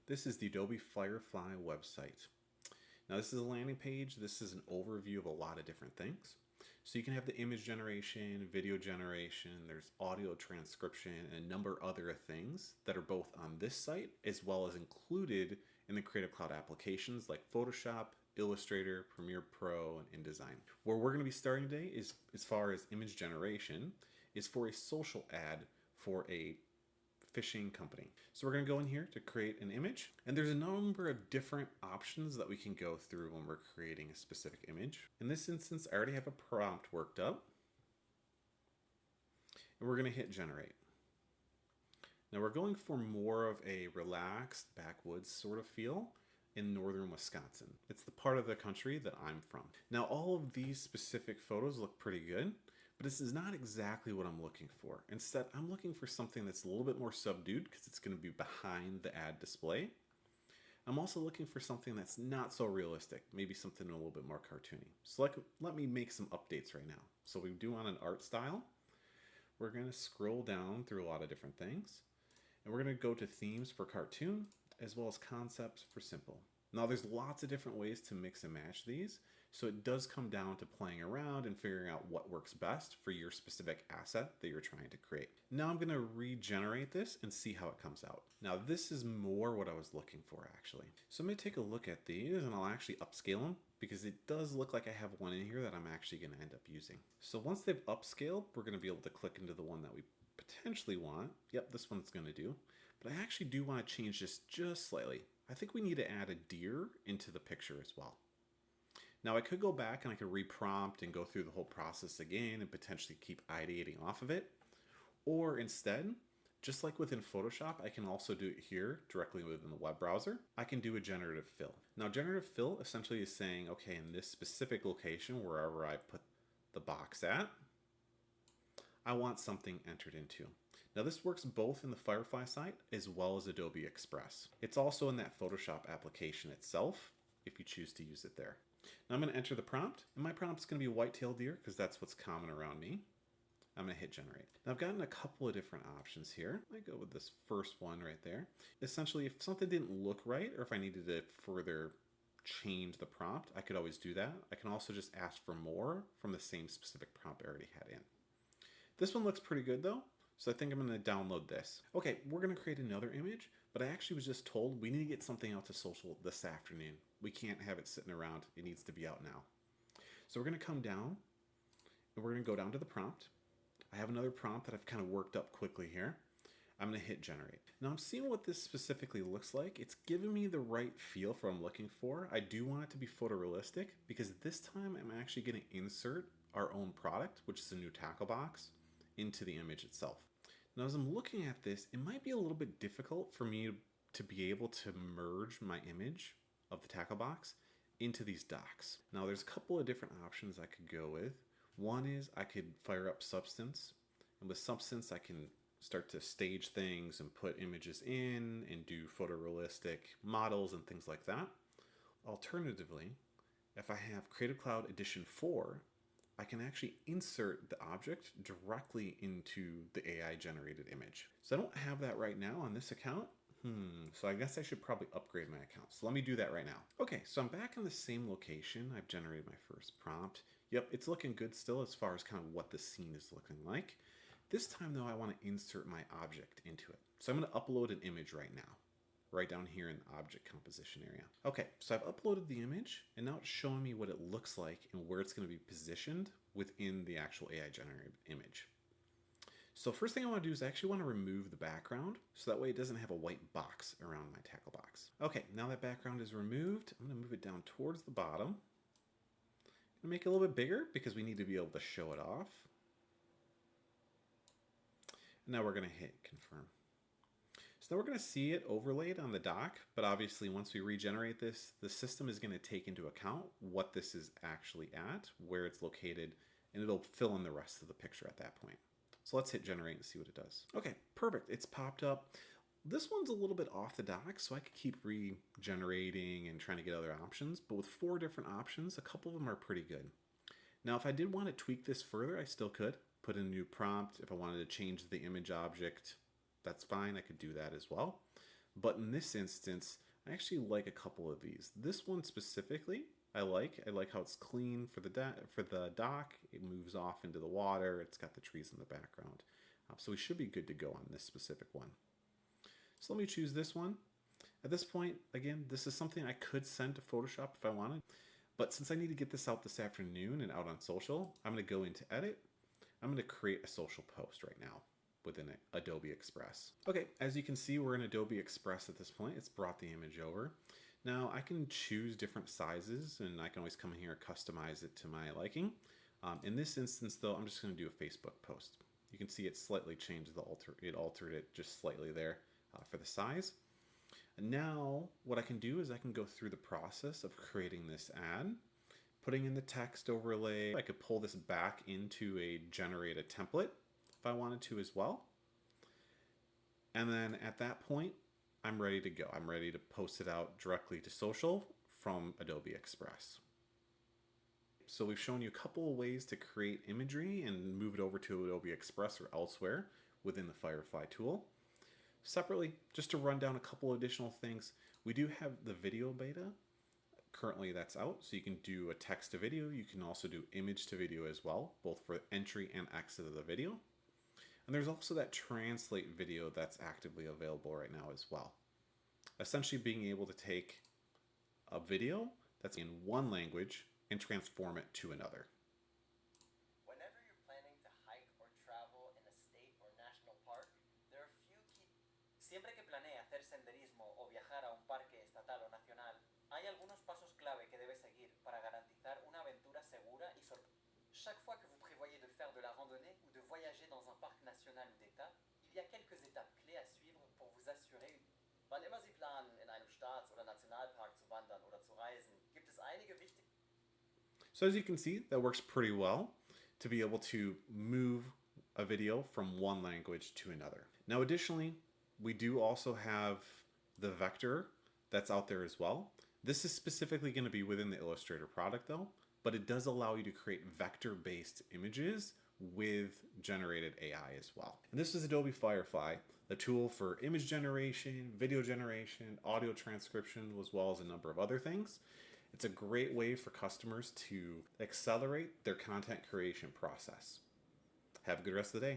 This is the Adobe Firefly website. Now this is a landing page. This is an overview of a lot of different things. So you can have the image generation, video generation, there's audio transcription, and a number of other things that are both on this site as well as included in the Creative Cloud applications like Photoshop, Illustrator, Premiere Pro, and InDesign. Where we're going to be starting today is, as far as image generation, is for a social ad for a fishing company. So we're going to go in here to create an image, and there's a number of different options that we can go through when we're creating a specific image. In this instance, I already have a prompt worked up, and we're going to hit generate. Now we're going for more of a relaxed backwoods sort of feel in northern Wisconsin. It's the part of the country that I'm from. Now all of these specific photos look pretty good, but this is not exactly what I'm looking for. Instead, I'm looking for something that's a little bit more subdued because it's going to be behind the ad display. I'm also looking for something that's not so realistic, maybe something a little bit more cartoony. So let me make some updates right now. So we do want an art style. We're going to scroll down through a lot of different things, and we're going to go to themes for cartoon as well as concepts for simple. Now there's lots of different ways to mix and match these, so it does come down to playing around and figuring out what works best for your specific asset that you're trying to create. Now I'm going to regenerate this and see how it comes out. Now this is more what I was looking for actually. So I'm going to take a look at these and I'll actually upscale them because it does look like I have one in here that I'm actually going to end up using. So once they've upscaled, we're going to be able to click into the one that we potentially want. Yep, this one's going to do. But I actually do want to change this just slightly. I think we need to add a deer into the picture as well. Now I could go back and I could reprompt and go through the whole process again and potentially keep ideating off of it. Or instead, just like within Photoshop, I can also do it here directly within the web browser. I can do a generative fill. Now generative fill essentially is saying, okay, in this specific location, wherever I put the box at, I want something entered into. Now this works both in the Firefly site as well as Adobe Express. It's also in that Photoshop application itself if you choose to use it there. Now I'm going to enter the prompt, and my prompt is going to be white-tailed deer because that's what's common around me. I'm going to hit generate. Now I've gotten a couple of different options here. I go with this first one right there. Essentially, if something didn't look right or if I needed to further change the prompt, I could always do that. I can also just ask for more from the same specific prompt I already had in. This one looks pretty good though, so I think I'm going to download this. Okay, we're going to create another image, but I actually was just told we need to get something out to social this afternoon. We can't have it sitting around. It needs to be out now. So we're going to come down and we're going to go down to the prompt. I have another prompt that I've kind of worked up quickly here. I'm going to hit generate. Now I'm seeing what this specifically looks like. It's giving me the right feel for what I'm looking for. I do want it to be photorealistic because this time I'm actually going to insert our own product, which is a new tackle box, into the image itself. Now as I'm looking at this, it might be a little bit difficult for me to be able to merge my image of the tackle box into these docks. Now there's a couple of different options I could go with. One is I could fire up Substance, and with Substance I can start to stage things and put images in and do photorealistic models and things like that. Alternatively, if I have Creative Cloud Edition 4, I can actually insert the object directly into the AI generated image. So I don't have that right now on this account. So I guess I should probably upgrade my account. So let me do that right now. Okay, so I'm back in the same location. I've generated my first prompt. Yep, it's looking good still as far as kind of what the scene is looking like. This time though, I want to insert my object into it. So I'm going to upload an image right now, right down here in the object composition area. Okay, so I've uploaded the image and now it's showing me what it looks like and where it's going to be positioned within the actual AI generated image. So first thing I want to do is I actually want to remove the background so that way it doesn't have a white box around my tackle box. Okay, now that background is removed, I'm going to move it down towards the bottom and make it a little bit bigger because we need to be able to show it off. And now we're going to hit confirm. So now we're going to see it overlaid on the dock, but obviously once we regenerate this, the system is going to take into account what this is actually at, where it's located, and it'll fill in the rest of the picture at that point. So let's hit generate and see what it does. Okay, perfect. It's popped up. This one's a little bit off the dock, so I could keep regenerating and trying to get other options, but with 4 different options, a couple of them are pretty good. Now, if I did want to tweak this further, I still could put in a new prompt. If I wanted to change the image object, that's fine. I could do that as well. But in this instance, I actually like a couple of these. This one specifically, I like. I like how it's clean for the dock. It moves off into the water. It's got the trees in the background. So we should be good to go on this specific one. So let me choose this one. At this point, again, this is something I could send to Photoshop if I wanted. But since I need to get this out this afternoon and out on social, I'm going to go into Edit. I'm going to create a social post right now within Adobe Express. Okay, as you can see, we're in Adobe Express at this point. It's brought the image over. Now I can choose different sizes, and I can always come in here and customize it to my liking. In this instance though, I'm just going to do a Facebook post. You can see it slightly changed it altered it just slightly there for the size. And now what I can do is I can go through the process of creating this ad, putting in the text overlay. I could pull this back into a generate a template if I wanted to as well. And then at that point, I'm ready to go. I'm ready to post it out directly to social from Adobe Express. So we've shown you a couple of ways to create imagery and move it over to Adobe Express or elsewhere within the Firefly tool. Separately, just to run down a couple additional things, we do have the video beta. Currently that's out, so you can do a text to video. You can also do image to video as well, both for entry and exit of the video. And there's also that translate video that's actively available right now as well. Essentially being able to take a video that's in one language and transform it to another. Whenever you're planning to hike or travel in a state or national park, there are few key... Siempre que planea hacer senderismo o viajar a un parque estatal o nacional, hay algunos pasos clave que debe seguir para garantizar una aventura segura y sorprendente. Chaque fois que vous prévoyez de faire de la randonnée ou de voyager dans un parc national ou d'État, il y a quelques étapes clés à suivre pour vous assurer. Wann immer Sie planen, in einem Staats- oder Nationalpark zu wandern oder zu reisen, gibt es einige wichtige... So as you can see, that works pretty well to be able to move a video from one language to another. Now additionally, we do also have the vector that's out there as well. This is specifically going to be within the Illustrator product though, but it does allow you to create vector-based images with generated AI as well. And this is Adobe Firefly, a tool for image generation, video generation, audio transcription, as well as a number of other things. It's a great way for customers to accelerate their content creation process. Have a good rest of the day.